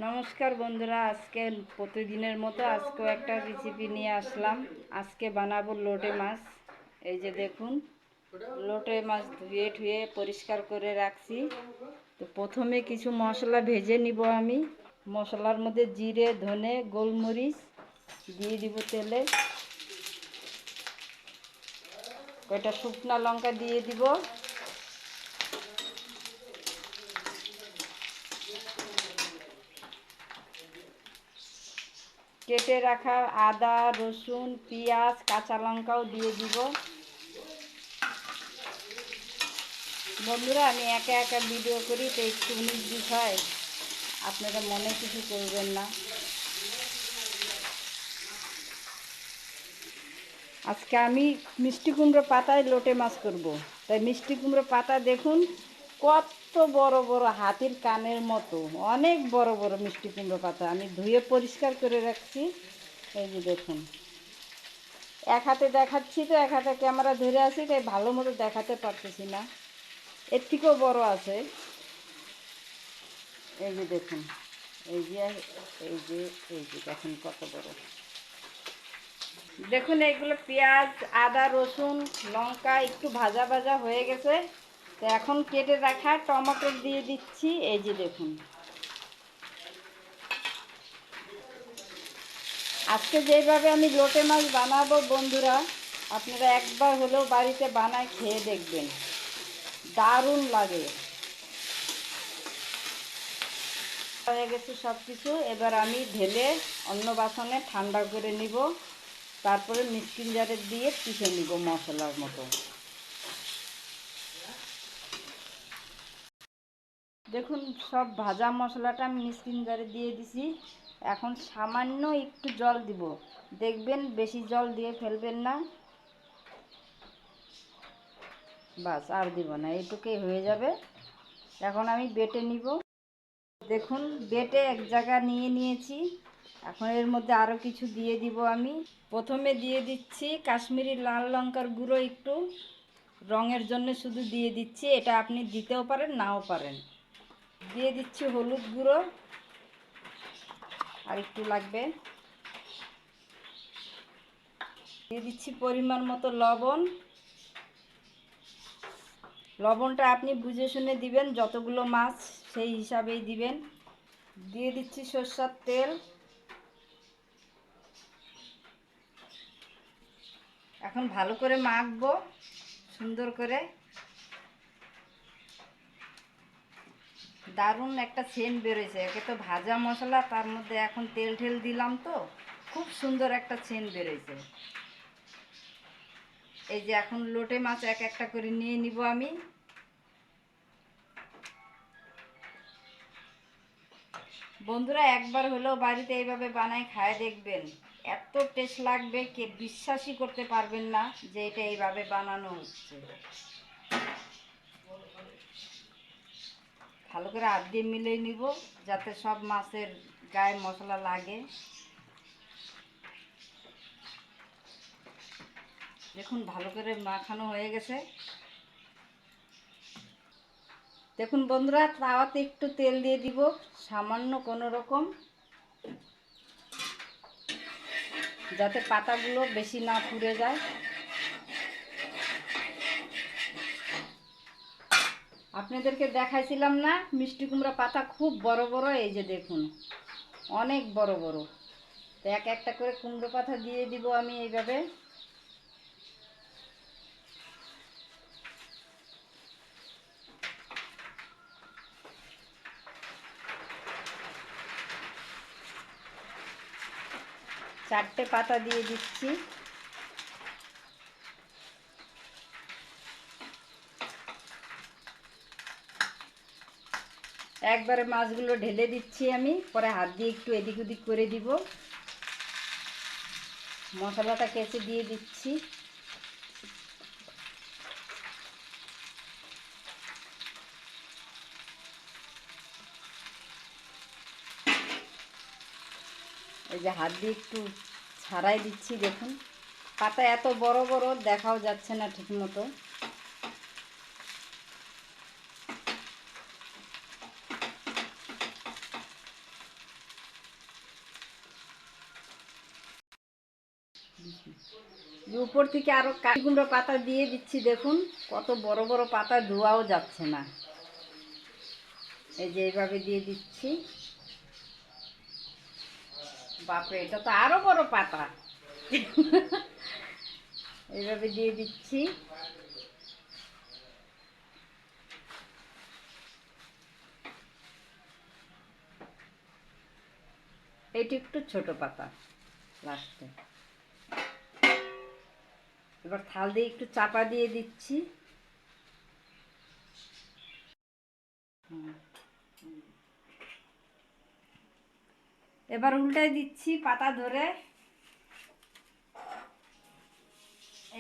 নমস্কার বন্ধুরা, আজকে প্রতিদিনের মতো আজকেও একটা রেসিপি নিয়ে আসলাম। আজকে বানাবো লোটে মাছ। এই যে দেখুন, লোটে মাছ ধুয়ে ঠুয়ে পরিষ্কার করে রাখছি। তো প্রথমে কিছু মশলা ভেজে নিব আমি। মশলার মধ্যে জিরে, ধনে, গোলমরিচ দিয়ে দিব তেলে। কয়টা শুকনো লঙ্কা দিয়ে দিব। কেটে রাখা আদা, রসুন, পেঁয়াজ, কাঁচা লঙ্কাও দিয়ে দিব। বন্ধুরা, আমি একা একা ভিডিও করি তো একটু বিষয় আপনারা মনে কিছু করবেন না। আজকে আমি মিষ্টি কুমড়ো পাতায় লোটে মাছ করব। তাই মিষ্টি কুমড়ো পাতা দেখুন কত বড় বড়, হাতির কানের মতো অনেক বড় বড় মিষ্টি কুমড়ো পাতা আমি ধুয়ে পরিষ্কার করে রাখছি। এই যে দেখুন, এক হাতে দেখাচ্ছি তো এক হাতে ক্যামেরা ধরে আছি, তাই ভালো মতো দেখাতে পারতেছি না। এর থেকেও বড় আছে। এই যে দেখুন, এই যে এই যে এই যে দেখুন কত বড়। দেখুন এইগুলো পেঁয়াজ, আদা, রসুন, লঙ্কা একটু ভাজা ভাজা হয়ে গেছে। তো এখন কেটে রাখা টমেটো দিয়ে দিচ্ছি। এই যে দেখুন, আজকে যেইভাবে আমি লোটে মাছ বানাবো বন্ধুরা, আপনারা একবার হলেও বাড়িতে বানায় খেয়ে দেখবেন, দারুণ লাগে। হয়ে গেছে সব কিছু, এবার আমি ঢেলে অন্য বাসনে ঠান্ডা করে নিব। তারপরে মিক্সিং জারে দিয়ে পিষে নিব মশলার মতো। দেখুন, সব ভাজা মশলাটা আমি মিক্সিং জারে দিয়ে দিছি। এখন সামান্য একটু জল দিব, দেখবেন বেশি জল দিয়ে ফেলবেন না। বাস, আর দিব না, এইটুকুই হয়ে যাবে। এখন আমি বেটে নিব। দেখুন, বেটে এক জায়গা নিয়ে নিয়েছি। এখন এর মধ্যে আরও কিছু দিয়ে দিব আমি। প্রথমে দিয়ে দিচ্ছি কাশ্মীরি লাল লঙ্কার গুঁড়ো, একটু রঙের জন্য শুধু দিয়ে দিচ্ছি। এটা আপনি দিতেও পারেন, নাও পারেন। দিয়ে দিচ্ছি হলুদ গুঁড়ো, আর একটু লাগবে। দিয়ে দিচ্ছি পরিমাণ মতো লবণ। লবণটা আপনি বুঝে শুনে দিবেন, যতগুলো মাছ সেই হিসাবেই দিবেন। দিয়ে দিচ্ছি সরষের তেল। এখন ভালো করে মাখবো সুন্দর করে। দারুণ একটা সেন্ট বেরোয়েছে। একে তো ভাজা মশলা, তার মধ্যে এখন তেল ঠেল দিলাম, তো খুব সুন্দর একটা সেন্ট বেরোয়েছে। এই যে এখন লোটে মাছ এক একটা করে নিয়ে নিব আমি। বন্ধুরা, একবার হলেও বাড়িতে এইভাবে বানাই খায় দেখবেন, এত টেস্ট লাগবে, কে বিশ্বাসই করতে পারবেন না যে এটা এইভাবে বানানো হচ্ছে। ভালো করে হাত দিয়ে মিলিয়ে নিব, যাতে সব মাছের গায়ে মশলা লাগে। দেখুন, ভালো করে মাখানো হয়ে গেছে। দেখুন বন্ধুরা, তাওয়াতে একটু তেল দিয়ে দিব সামান্য, কোনো রকম, যাতে পাতাগুলো বেশি না পুড়ে যায়। আপনাদেরকে দেখাইছিলাম না মিষ্টি কুমড়া পাতা খুব বড় বড়, এই যে দেখুন অনেক বড় বড়। তো এক একটা করে কুমড়ো পাতা দিয়ে দিব আমি এইভাবে। চারটে পাতা দিয়ে দিচ্ছি। একবারে মাছগুলো ঢেলে দিচ্ছি আমি, পরে হাত দিয়ে একটু এদিক ওদিক করে দিব। মশলাটা কেচে দিয়ে দিচ্ছি। এই যে হাত দিয়ে একটু ছাড়াই দিচ্ছি। দেখুন, পাতা এত বড় বড়, দেখাও যাচ্ছে না ঠিক মতো। উপর থেকে আরো কাঠি কুমড়ো পাতা দিয়ে দিচ্ছি। দেখুন কত বড় বড় পাতা, ধোয়াও যাচ্ছে না। এই যে এইভাবে দিয়ে দিচ্ছি। বাপরে, এটা তো আরো বড় পাতা। এইভাবে দিয়ে দিচ্ছি। এইটা একটু ছোট পাতা লাস্টে। এবার থাল দিয়ে একটু চাপা দিয়ে দিচ্ছি। এবার উল্টাই দিচ্ছি পাতা ধরে।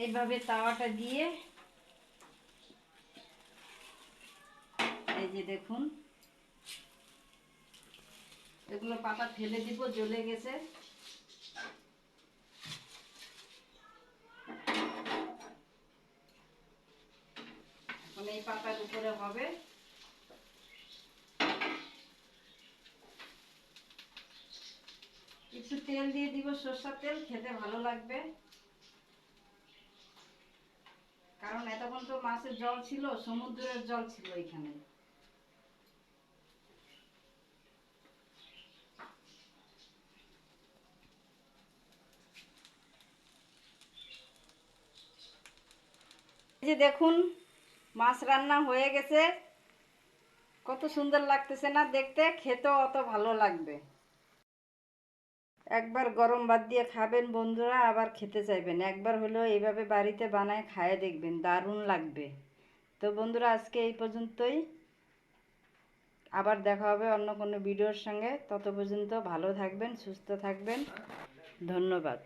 এইভাবে তাওয়াটা দিয়ে, এই যে দেখুন, এগুলো পাতা ফেলে দিব, জ্বলে গেছে। এখন এই পাতার উপরে হবে। একটু তেল দিয়ে দিব, সরষের তেল, খেতে ভালো লাগবে। কারণ এতক্ষণ তো মাছের জল ছিল, সমুদ্রের জল ছিল এখানে। এই যে দেখুন, মাছ রান্না হয়ে গেছে। কত সুন্দর লাগতেছে না দেখতে? খেতেও অত ভালো লাগবে। একবার গরম ভাত দিয়ে খাবেন বন্ধুরা, আবার খেতে চাইবেন। একবার হলেও এইভাবে বাড়িতে বানায় খায়ে দেখবেন, দারুণ লাগবে। তো বন্ধুরা, আজকে এই পর্যন্তই। আবার দেখা হবে অন্য কোনো ভিডিওর সঙ্গে। তত পর্যন্ত ভালো থাকবেন, সুস্থ থাকবেন। ধন্যবাদ।